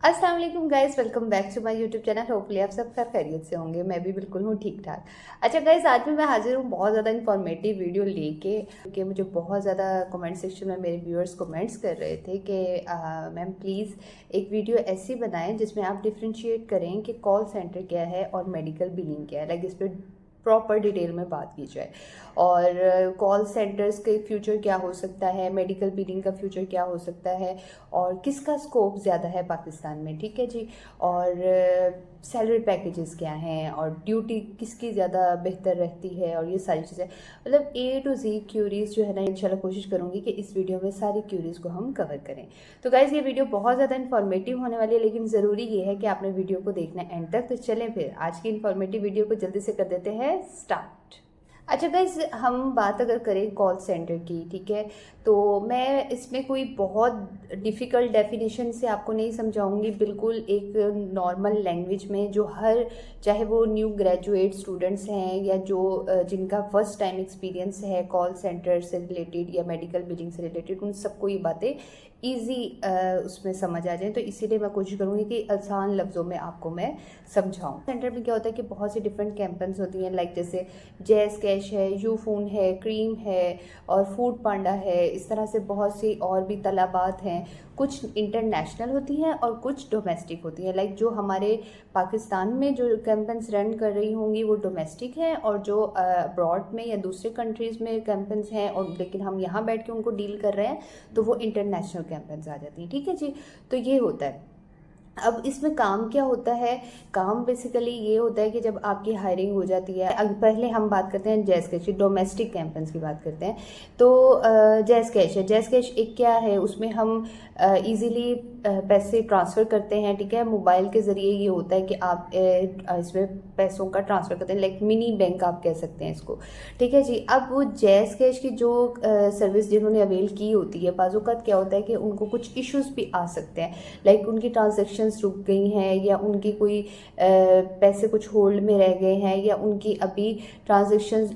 अस्सलाम वालेकुम guys, welcome back to my YouTube channel. Hopefully आप सब खैरियत से होंगे। मैं भी बिल्कुल हूँ ठीक ठाक। अच्छा गाइस, आज भी मैं हाजिर हूँ बहुत ज़्यादा इन्फॉर्मेटिव वीडियो लेके, क्योंकि मुझे बहुत ज़्यादा कमेंट सेक्शन में मेरे व्यूअर्स कमेंट्स कर रहे थे कि मैम प्लीज़ एक वीडियो ऐसी बनाएं जिसमें आप डिफ्रेंशिएट करें कि कॉल सेंटर क्या है और मेडिकल बिलिंग क्या है। लाइक इस पर प्रॉपर डिटेल में बात की जाए और कॉल सेंटर्स के फ्यूचर क्या हो सकता है, मेडिकल बिलिंग का फ्यूचर क्या हो सकता है और किसका स्कोप ज़्यादा है पाकिस्तान में, ठीक है जी। और सैलरी पैकेजेस क्या हैं और ड्यूटी किसकी ज़्यादा बेहतर रहती है और ये सारी चीज़ें, मतलब A to Z क्यूरीज जो है ना, इंशाल्लाह कोशिश करूँगी कि इस वीडियो में सारी क्यूरीज को हम कवर करें। तो गाइज़, ये वीडियो बहुत ज़्यादा इन्फॉर्मेटिव होने वाली है, लेकिन ज़रूरी ये है कि आपने वीडियो को देखना एंड तक। तो चलें फिर आज की इन्फॉर्मेटिव वीडियो को जल्दी से कर देते हैं स्टार्ट। अच्छा गाइज, हम बात अगर करें कॉल सेंटर की, ठीक है, तो मैं इसमें कोई बहुत डिफ़िकल्ट डेफिनेशन से आपको नहीं समझाऊंगी। बिल्कुल एक नॉर्मल लैंग्वेज में जो हर, चाहे वो न्यू ग्रेजुएट स्टूडेंट्स हैं या जो जिनका फर्स्ट टाइम एक्सपीरियंस है कॉल सेंटर से रिलेटेड या मेडिकल बिलिंग से रिलेटेड, उन सबको ये बातें ईजी उसमें समझ आ जाए। तो इसीलिए मैं कोशिश करूँगी कि आसान लफ्ज़ों में आपको मैं समझाऊँ। सेंटर में क्या होता है कि बहुत सी डिफरेंट कैंपेन्स होती हैं, लाइक जैसे जैज़ कैश है, यूफोन है, क्रीम है और फूड पांडा है। इस तरह से बहुत सी और भी तलबात हैं। कुछ इंटरनेशनल होती हैं और कुछ डोमेस्टिक होती हैं। लाइक जो हमारे पाकिस्तान में जो कैंपेन्स रन कर रही होंगी वो डोमेस्टिक हैं, और जो अब्रॉड में या दूसरे कंट्रीज़ में कैंपेन्स हैं और लेकिन हम यहाँ बैठ के उनको डील कर रहे हैं, तो वो इंटरनेशनल कैंपेन्स आ जाती हैं, ठीक है जी। तो ये होता है। अब इसमें काम क्या होता है? काम बेसिकली ये होता है कि जब आपकी हायरिंग हो जाती है, अब पहले हम बात करते हैं जैज़ कैश की, डोमेस्टिक कैंपेन्स की बात करते हैं। तो जैज़ कैश है, जैज़ कैश एक क्या है, उसमें हम इजीली पैसे ट्रांसफ़र करते हैं, ठीक है। मोबाइल के ज़रिए ये होता है कि आप इसमें पैसों का ट्रांसफ़र करते हैं, लाइक मिनी बैंक आप कह सकते हैं इसको, ठीक है जी। अब वो जैज़ कैश की जो सर्विस जिन्होंने अवेल की होती है, बाज़-औक़ात क्या होता है कि उनको कुछ इश्यूज़ भी आ सकते हैं, लाइक उनकी ट्रांजेक्शन रुक गई हैं या उनकी कोई पैसे कुछ होल्ड में रह गए हैं, या उनकी अभी ट्रांजेक्शन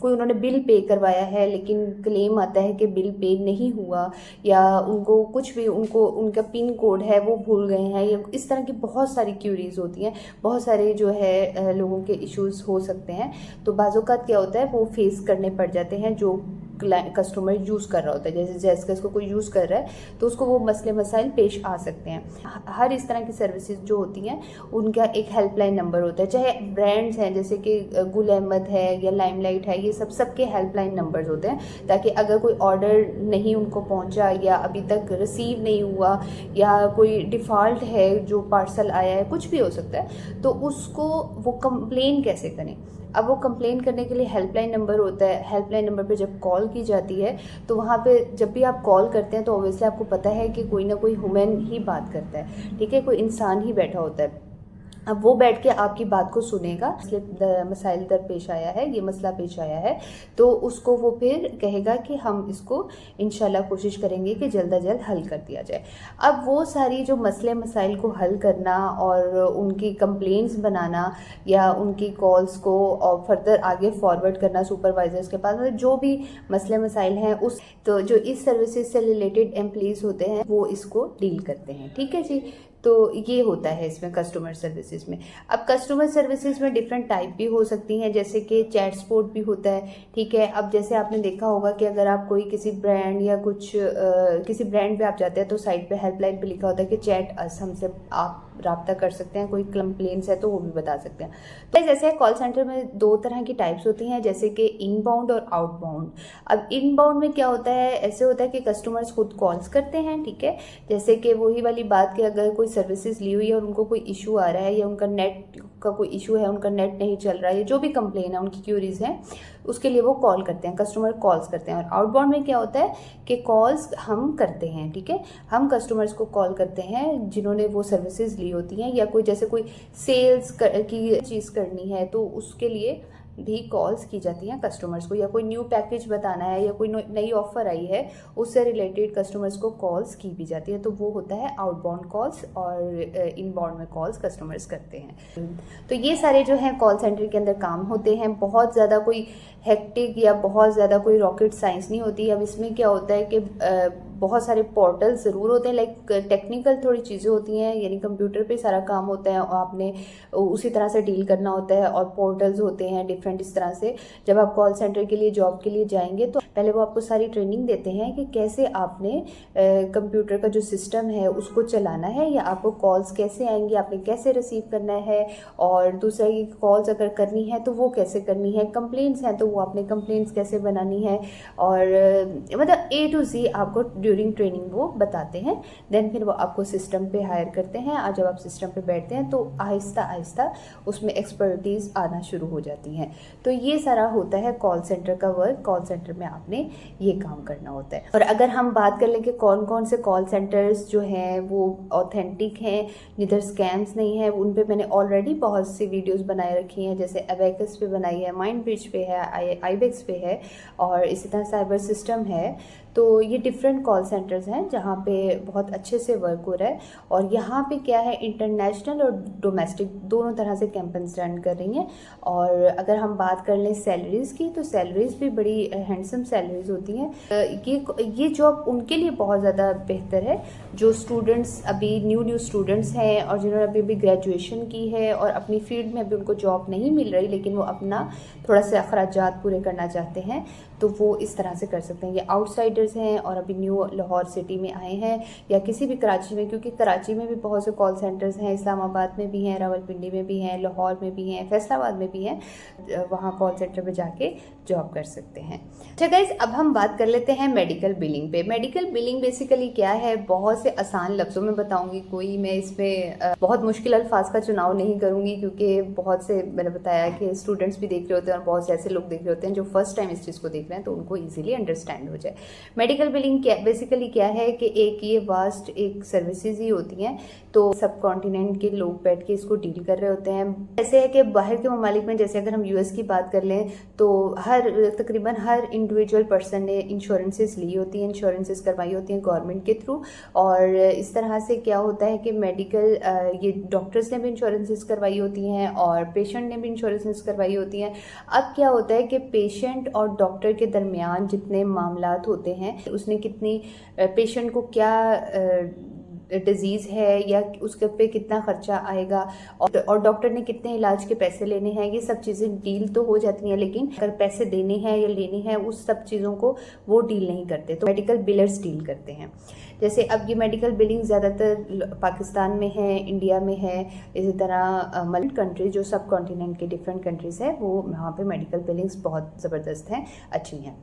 कोई उन्होंने बिल पे करवाया है लेकिन क्लेम आता है कि बिल पे नहीं हुआ, या उनको कुछ भी उनका पिन कोड है वो भूल गए हैं, या इस तरह की बहुत सारी क्यूरीज होती हैं। बहुत सारे जो है लोगों के इश्यूज हो सकते हैं। तो बाज़-औक़ात क्या होता है, वो फेस करने पड़ जाते हैं जो कस्टमर यूज़ कर रहा होता है। जैसे जैज़ कैश को कोई यूज़ कर रहा है तो उसको वो मसले मसाइल पेश आ सकते हैं। हर इस तरह की सर्विसेज जो होती हैं उनका एक हेल्पलाइन नंबर होता है। चाहे ब्रांड्स हैं जैसे कि गुल अहमद है या लाइमलाइट है, ये सबके हेल्पलाइन नंबर्स होते हैं, ताकि अगर कोई ऑर्डर नहीं उनको पहुंचा या अभी तक रिसीव नहीं हुआ या कोई डिफ़ॉल्ट है जो पार्सल आया है, कुछ भी हो सकता है, तो उसको वो कंप्लेन कैसे करें। अब वो कंप्लेन करने के लिए हेल्पलाइन नंबर होता है। हेल्पलाइन नंबर पे जब कॉल की जाती है तो वहाँ पे जब भी आप कॉल करते हैं तो ऑब्वियसली आपको पता है कि कोई ना कोई ह्यूमन ही बात करता है, ठीक है, कोई इंसान ही बैठा होता है। अब वो बैठ के आपकी बात को सुनेगा, इसलिए मसाइल दरपेश आया है, ये मसला पेश आया है, तो उसको वो फिर कहेगा कि हम इसको इंशाल्लाह कोशिश करेंगे कि जल्द अज जल्द हल कर दिया जाए। अब वो सारी जो मसले मसाइल को हल करना और उनकी कंप्लेंट्स बनाना या उनकी कॉल्स को और फर्दर आगे फॉरवर्ड करना सुपरवाइजर्स के पास, मतलब जो भी मसले मसाइल हैं उस, तो जो इस सर्विसेज से रिलेटेड एम्प्लॉइज़ होते हैं वो इसको डील करते हैं, ठीक है जी। तो ये होता है इसमें कस्टमर सर्विसेज में। अब कस्टमर सर्विसेज में डिफरेंट टाइप भी हो सकती हैं, जैसे कि चैट सपोर्ट भी होता है, ठीक है। अब जैसे आपने देखा होगा कि अगर आप कोई किसी ब्रांड या कुछ किसी ब्रांड पे आप जाते हैं तो साइड पे हेल्पलाइन पे लिखा होता है कि चैट अस, हमसे आप रब्ता कर सकते हैं, कोई कंप्लेंट्स है तो वो भी बता सकते हैं। तो जैसे कॉल सेंटर में दो तरह की टाइप्स होती हैं, जैसे कि इनबाउंड और आउटबाउंड। अब इनबाउंड में क्या होता है, ऐसे होता है कि कस्टमर्स खुद कॉल्स करते हैं, ठीक है। जैसे कि वही वाली बात कि अगर कोई सर्विसेज ली हुई है और उनको कोई इशू आ रहा है या उनका नेट का कोई इशू है, उनका नेट नहीं चल रहा है, जो भी कंप्लेन है, उनकी क्यूरीज हैं, उसके लिए वो कॉल करते हैं, कस्टमर कॉल्स करते हैं। और आउटबाउंड में क्या होता है कि कॉल्स हम करते हैं, ठीक है, हम कस्टमर्स को कॉल करते हैं जिन्होंने वो सर्विसेज ली होती हैं, या कोई जैसे कोई सेल्स की चीज़ करनी है तो उसके लिए भी कॉल्स की जाती हैं कस्टमर्स को, या कोई न्यू पैकेज बताना है या कोई नई ऑफर आई है उससे रिलेटेड कस्टमर्स को कॉल्स की भी जाती है। तो वो होता है आउटबाउंड कॉल्स, और इनबाउंड में कॉल्स कस्टमर्स करते हैं। तो ये सारे जो हैं कॉल सेंटर के अंदर काम होते हैं। बहुत ज़्यादा कोई हेक्टिक या बहुत ज़्यादा कोई रॉकेट साइंस नहीं होती। अब इसमें क्या होता है कि बहुत सारे पोर्टल ज़रूर होते हैं, लाइक टेक्निकल थोड़ी चीज़ें होती हैं, यानी कंप्यूटर पे सारा काम होता है और आपने उसी तरह से डील करना होता है, और पोर्टल्स होते हैं डिफरेंट। इस तरह से जब आप कॉल सेंटर के लिए जॉब के लिए जाएंगे तो पहले वो आपको सारी ट्रेनिंग देते हैं कि कैसे आपने कंप्यूटर का जो सिस्टम है उसको चलाना है, या आपको कॉल्स कैसे आएंगी, आपने कैसे रिसीव करना है, और दूसरा ये कॉल्स अगर करनी है तो वो कैसे करनी है, कंप्लेंट्स हैं तो वो आपने कंप्लेंट्स कैसे बनानी है, और मतलब A to Z आपको ड्यूरिंग ट्रेनिंग वो बताते हैं। देन फिर वो आपको सिस्टम पे हायर करते हैं, और जब आप सिस्टम पे बैठते हैं तो आहिस्ता आहिस्ता उसमें एक्सपर्टीज़ आना शुरू हो जाती हैं। तो ये सारा होता है कॉल सेंटर का वर्क। कॉल सेंटर में आपने ये काम करना होता है। और अगर हम बात कर लें कि कौन कौन से कॉल सेंटर्स जो हैं वो ऑथेंटिक हैं, जिधर स्कैम्स नहीं है, उन पे मैंने ऑलरेडी बहुत सी वीडियोस बनाए रखी हैं, जैसे अबेकस पे बनाई है, माइंड ब्रिज पे है, आईबेक्स पे है, और इसी तरह साइबर सिस्टम है। तो ये डिफरेंट कॉल सेंटर्स हैं जहाँ पे बहुत अच्छे से वर्क हो रहा है। और यहाँ पे क्या है, इंटरनेशनल और डोमेस्टिक दोनों तरह से कैंपेन्स रन कर रही हैं। और अगर हम बात कर लें सैलरीज़ की, तो सैलरीज़ भी बड़ी हैंडसम सैलरीज़ होती हैं। ये जॉब उनके लिए बहुत ज़्यादा बेहतर है जो स्टूडेंट्स अभी न्यू स्टूडेंट्स हैं, और जिन्होंने अभी ग्रेजुएशन की है और अपनी फील्ड में अभी उनको जॉब नहीं मिल रही, लेकिन वो अपना थोड़ा से अखराजात पूरे करना चाहते हैं, तो वो इस तरह से कर सकते हैं। ये आउटसाइडर्स हैं और अभी न्यू लाहौर सिटी में आए हैं, या किसी भी कराची में, क्योंकि कराची में भी बहुत से कॉल सेंटर्स हैं, इस्लामाबाद में भी हैं, रावलपिंडी में भी हैं, लाहौर में भी हैं, फैसलाबाद में भी हैं, वहाँ कॉल सेंटर में जाके जॉब कर सकते हैं। अच्छा गाइस, अब हम बात कर लेते हैं मेडिकल बिलिंग पे। मेडिकल बिलिंग बेसिकली क्या है, बहुत से आसान लफ्ज़ों में बताऊंगी, कोई मैं इसमें बहुत मुश्किल अल्फाज का चुनाव नहीं करूंगी, क्योंकि बहुत से मैंने बताया कि स्टूडेंट्स भी देख रहे होते हैं और बहुत से ऐसे लोग देख रहे होते हैं जो फर्स्ट टाइम इस चीज़ को देख रहे हैं, तो उनको ईजिली अंडरस्टैंड हो जाए। मेडिकल बिलिंग क्या बेसिकली क्या है कि एक ये वास्ट एक सर्विसेज ही होती हैं, तो सब कॉन्टिनेंट के लोग बैठ के इसको डील कर रहे होते हैं। ऐसे है कि बाहर के ममालिक में, जैसे अगर हम यूएस की बात कर लें, तो तकरीबन हर इंडिविजुअल पर्सन ने इंश्योरेंसेस ली होती हैं, इंश्योरेंसेस करवाई होती हैं गवर्नमेंट के थ्रू। और इस तरह से क्या होता है कि मेडिकल ये डॉक्टर्स ने भी इंश्योरेंसेस करवाई होती हैं और पेशेंट ने भी इंश्योरेंसेस करवाई होती हैं। अब क्या होता है कि पेशेंट और डॉक्टर के दरमियान जितने मामलात होते हैं, उसने कितनी पेशेंट को क्या डिजीज़ है या उसके पे कितना खर्चा आएगा, और डॉक्टर ने कितने इलाज के पैसे लेने हैं, ये सब चीज़ें डील तो हो जाती हैं, लेकिन अगर पैसे देने हैं या लेने हैं, उस सब चीज़ों को वो डील नहीं करते, तो मेडिकल बिलर्स डील करते हैं। जैसे अब ये मेडिकल बिलिंग ज़्यादातर पाकिस्तान में है, इंडिया में है, इसी तरह मल्टी कंट्रीज जो सब कॉन्टिनेंट के डिफरेंट कंट्रीज़ है, वो वहाँ पे मेडिकल बिलिंग्स बहुत ज़बरदस्त हैं, अच्छी हैं।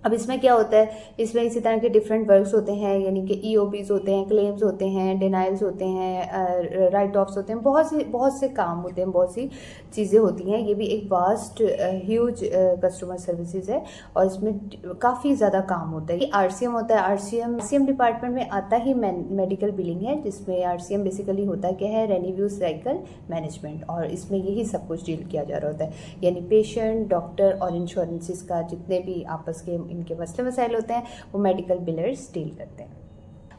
अब इसमें क्या होता है, इसमें इसी तरह के डिफरेंट वर्क्स होते हैं, यानी कि ईओपीज़ होते हैं, क्लेम्स होते हैं, डिनाइल्स होते हैं, राइट ऑफ्स होते हैं, बहुत से काम होते हैं, बहुत सी चीज़ें होती हैं। ये भी एक वास्ट ह्यूज कस्टमर सर्विसेज है और इसमें काफ़ी ज़्यादा काम होता है। आरसीएम होता है, आरसीएम डिपार्टमेंट में आता ही मेडिकल बिलिंग है, जिसमें आरसीएम बेसिकली होता क्या है, रेवेन्यू साइकिल मैनेजमेंट, और इसमें यही सब कुछ डील किया जा रहा होता है, यानी पेशेंट, डॉक्टर और इंश्योरेंसेस का जितने भी आपस के इनके मसले मसाइल होते हैं, वो मेडिकल बिलर्स डील करते हैं।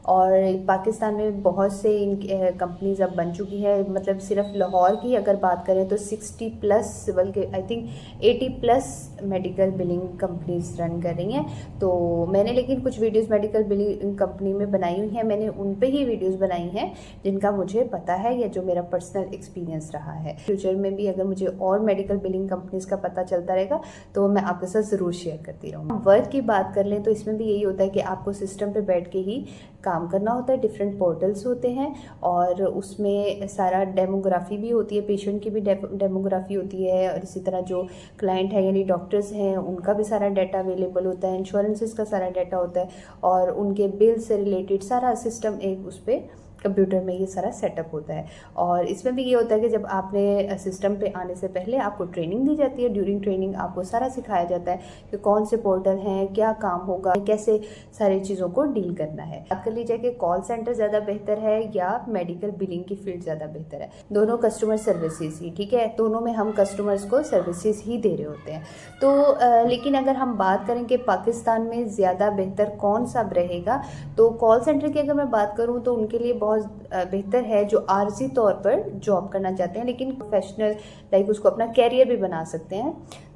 और पाकिस्तान में बहुत से इन कंपनीज अब बन चुकी है, मतलब सिर्फ लाहौर की अगर बात करें तो 60+ बल्कि I think 80+ medical billing companies run कर रही हैं। तो मैंने लेकिन कुछ वीडियोस मेडिकल बिलिंग कंपनी में बनाई हुई हैं, मैंने उन पे ही वीडियोस बनाई हैं जिनका मुझे पता है या जो मेरा पर्सनल एक्सपीरियंस रहा है। फ्यूचर में भी अगर मुझे और मेडिकल बिलिंग कंपनीज का पता चलता रहेगा तो मैं आपके साथ ज़रूर शेयर करती रहूँगी। वर्क की बात कर लें तो इसमें भी यही होता है कि आपको सिस्टम पर बैठ के ही काम करना होता है। डिफरेंट पोर्टल्स होते हैं और उसमें सारा डेमोग्राफी भी होती है, पेशेंट की भी डेमोग्राफी होती है, और इसी तरह जो क्लाइंट है यानी डॉक्टर्स हैं उनका भी सारा डाटा अवेलेबल होता है, इंश्योरेंसेस का सारा डाटा होता है, और उनके बिल से रिलेटेड सारा सिस्टम एक उस पर कंप्यूटर में ये सारा सेटअप होता है। और इसमें भी ये होता है कि जब आपने सिस्टम पे आने से पहले आपको ट्रेनिंग दी जाती है, ड्यूरिंग ट्रेनिंग आपको सारा सिखाया जाता है कि कौन से पोर्टल हैं, क्या काम होगा, कैसे सारी चीज़ों को डील करना है। बात कर लीजिए कि कॉल सेंटर ज़्यादा बेहतर है या मेडिकल बिलिंग की फील्ड ज़्यादा बेहतर है। दोनों कस्टमर सर्विसेज ही, ठीक है, दोनों में हम कस्टमर्स को सर्विसेज ही दे रहे होते हैं। तो लेकिन अगर हम बात करें कि पाकिस्तान में ज़्यादा बेहतर कौन सा रहेगा, तो कॉल सेंटर की अगर मैं बात करूँ तो उनके लिए बहुत बेहतर है जो आर्जी तौर पर जॉब करना चाहते हैं लेकिन प्रोफेशनल लाइक उसको अपना कैरियर भी बना सकते हैं।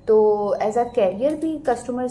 तो एज अ कैरियर भी कस्टमर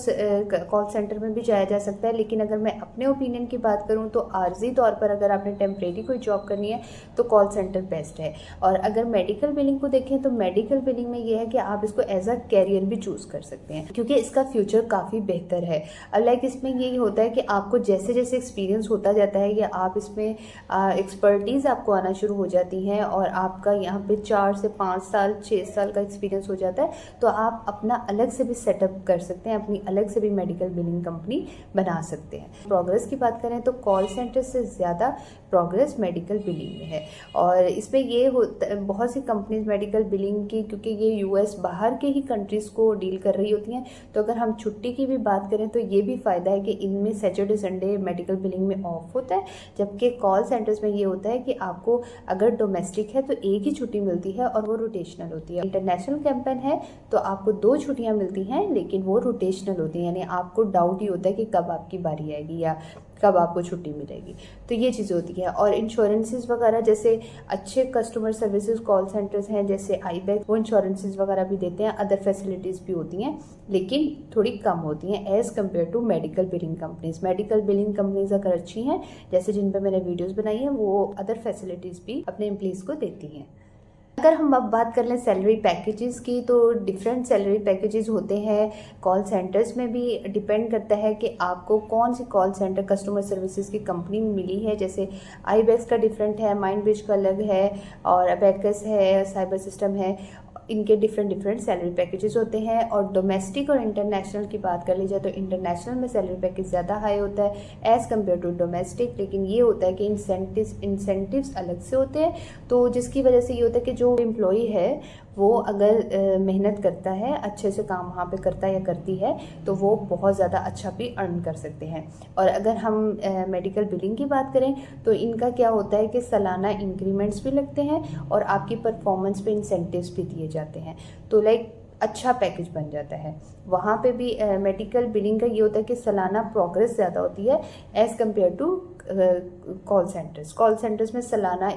कॉल सेंटर में भी जाया जा सकता है। लेकिन अगर मैं अपने ओपिनियन की बात करूं तो आर्जी तौर पर अगर आपने टेम्परेरी कोई जॉब करनी है तो कॉल सेंटर बेस्ट है। और अगर मेडिकल बिलिंग को देखें तो मेडिकल बिलिंग में ये है कि आप इसको एज अ कैरियर भी चूज़ कर सकते हैं, क्योंकि इसका फ्यूचर काफ़ी बेहतर है। लाइक इसमें यही होता है कि आपको जैसे जैसे एक्सपीरियंस होता जाता है या आप इसमें एक्सपर्टीज़ आपको आना शुरू हो जाती हैं और आपका यहाँ पे 4 से 5 साल 6 साल का एक्सपीरियंस हो जाता है, तो आप अपना अलग से भी सेटअप कर सकते हैं, अपनी अलग से भी मेडिकल बिलिंग कंपनी बना सकते हैं। प्रोग्रेस की बात करें तो कॉल सेंटर से ज़्यादा प्रोग्रेस मेडिकल बिलिंग में है। और इसमें ये होता बहुत सी कंपनीज मेडिकल बिलिंग की, क्योंकि ये यूएस बाहर के ही कंट्रीज़ को डील कर रही होती हैं, तो अगर हम छुट्टी की भी बात करें तो ये भी फ़ायदा है कि इनमें सैटरडे संडे मेडिकल बिलिंग में ऑफ होता है, जबकि कॉल सेंटर्स में ये होता है कि आपको अगर डोमेस्टिक है तो एक ही छुट्टी मिलती है और वो रोटेशनल होती है। इंटरनेशनल कैंपेन है तो आपको 2 छुट्टियां मिलती हैं, लेकिन वो रोटेशनल होती हैं, यानी आपको डाउट ही होता है कि कब आपकी बारी आएगी या कब आपको छुट्टी मिलेगी। तो ये चीज़ होती है। और इंश्योरेंसेस वगैरह, जैसे अच्छे कस्टमर सर्विसेज कॉल सेंटर्स हैं जैसे आईबैक, वो इंश्योरेंसेस वगैरह भी देते हैं, अदर फैसिलिटीज़ भी होती हैं, लेकिन थोड़ी कम होती हैं as compared to medical billing companies. Medical billing companies अगर अच्छी हैं, जैसे जिन पर मैंने वीडियोज़ बनाई हैं, वो अदर फैसिलिटीज़ भी अपने एम्प्लॉइज़ को देती हैं। अगर हम अब बात कर लें सैलरी पैकेजेस की, तो डिफरेंट सैलरी पैकेजेस होते हैं कॉल सेंटर्स में भी। डिपेंड करता है कि आपको कौन सी कॉल सेंटर कस्टमर सर्विसेज की कंपनी मिली है। जैसे आईबैक्स का डिफरेंट है, माइंड ब्रिज का अलग है, और अबैकस है, साइबर सिस्टम है, इनके डिफरेंट सैलरी पैकेजेस होते हैं। और डोमेस्टिक और इंटरनेशनल की बात कर ली जाए तो इंटरनेशनल में सैलरी पैकेज ज़्यादा हाई होता है एज़ कम्पेयर टू डोमेस्टिक। लेकिन ये होता है कि इंसेंटिव्स अलग से होते हैं, तो जिसकी वजह से ये होता है कि जो एम्प्लॉई है वो अगर मेहनत करता है, अच्छे से काम वहाँ पे करता है या करती है, तो वो बहुत ज़्यादा अच्छा भी अर्न कर सकते हैं। और अगर हम मेडिकल बिलिंग की बात करें तो इनका क्या होता है कि सालाना इंक्रीमेंट्स भी लगते हैं और आपकी परफॉर्मेंस पे इंसेंटिव्स भी दिए जाते हैं, तो लाइक अच्छा पैकेज बन जाता है। वहाँ पे भी मेडिकल बिलिंग का ये होता है कि सालाना प्रोग्रेस ज़्यादा होती है as compared to call centres में सालाना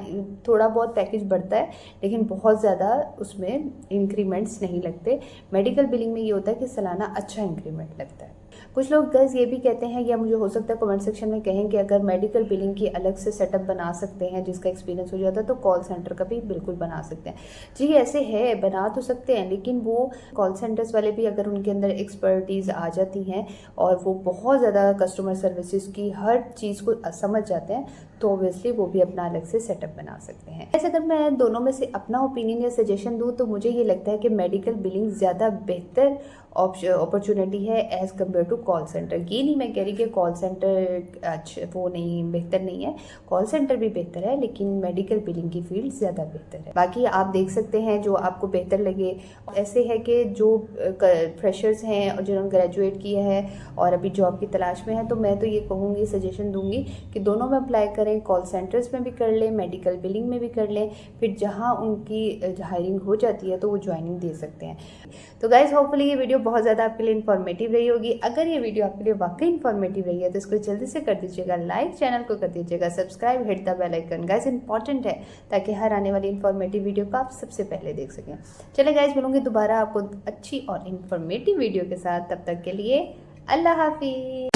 थोड़ा बहुत पैकेज बढ़ता है, लेकिन बहुत ज़्यादा उसमें इंक्रीमेंट्स नहीं लगते। मेडिकल बिलिंग में ये होता है कि सालाना अच्छा इंक्रीमेंट लगता है। कुछ लोग गाइस ये भी कहते हैं, या मुझे हो सकता है कमेंट सेक्शन में कहें कि अगर मेडिकल बिलिंग की अलग से सेटअप बना सकते हैं जिसका एक्सपीरियंस हो जाता है, तो कॉल सेंटर का भी बिल्कुल बना सकते हैं। जी ऐसे है, बना तो सकते हैं, लेकिन वो कॉल सेंटर्स वाले भी अगर उनके अंदर एक्सपर्टीज़ आ जाती हैं और वो बहुत ज़्यादा कस्टमर सर्विसेज की हर चीज़ को समझ जाते हैं, तो ऑब्वियसली वो भी अपना अलग से सेटअप बना सकते हैं। ऐसे अगर मैं दोनों में से अपना ओपिनियन या सजेशन दूँ तो मुझे ये लगता है कि मेडिकल बिलिंग ज़्यादा बेहतर अपॉर्चुनिटी है as compared to call centre. ये नहीं मैं कह रही कि कॉल सेंटर अच्छा वो नहीं बेहतर नहीं है, कॉल सेंटर भी बेहतर है, लेकिन मेडिकल बिलिंग की फील्ड ज़्यादा बेहतर है। बाकी आप देख सकते हैं जो आपको बेहतर लगे। ऐसे है कि जो फ्रेशर्स हैं और जिन्होंने ग्रेजुएट किया है और अभी जॉब की तलाश में है, तो मैं तो ये कहूँगी, सजेशन दूंगी कि दोनों में अप्लाई करें, कॉल सेंटर्स में भी कर लें, मेडिकल बिलिंग में भी कर लें, फिर जहाँ उनकी हायरिंग हो जाती है तो वो ज्वाइनिंग दे सकते हैं। तो गाइज होपफुली ये वीडियो बहुत ज़्यादा आपके लिए इन्फॉर्मेटिव रही होगी। अगर ये वीडियो आपके लिए वाकई इन्फॉर्मेटिव रही है तो इसको जल्दी से कर दीजिएगा लाइक, चैनल को कर दीजिएगा subscribe, hit the bell icon. Guys important है ताकि हर आने वाली इन्फॉर्मेटिव वीडियो को आप सबसे पहले देख सकें। चलिए गाइज, मिलूंगी दोबारा आपको अच्छी और इन्फॉर्मेटिव वीडियो के साथ। तब तक के लिए अल्लाह हाफिज़।